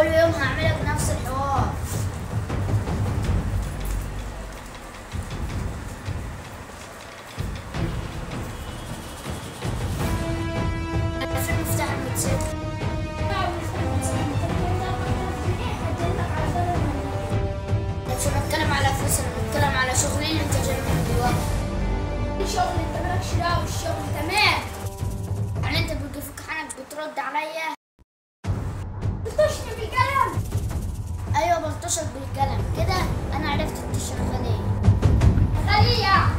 كل يوم هعملك نفس الحوار. فين مفتاح الموتوسيكل؟ مش بتكلم على فلوس، انا بتكلم على شغلي اللي انت جاي منه دلوقتي. شغل انت مالكش دعوه بالشغل، تمام؟ يعني انت بيجي فيك حنك بترد عليا؟ بتشتم بالقلم؟ ايوه بلطشك بالقلم كده. انا عرفت انت شغال ايه. غالية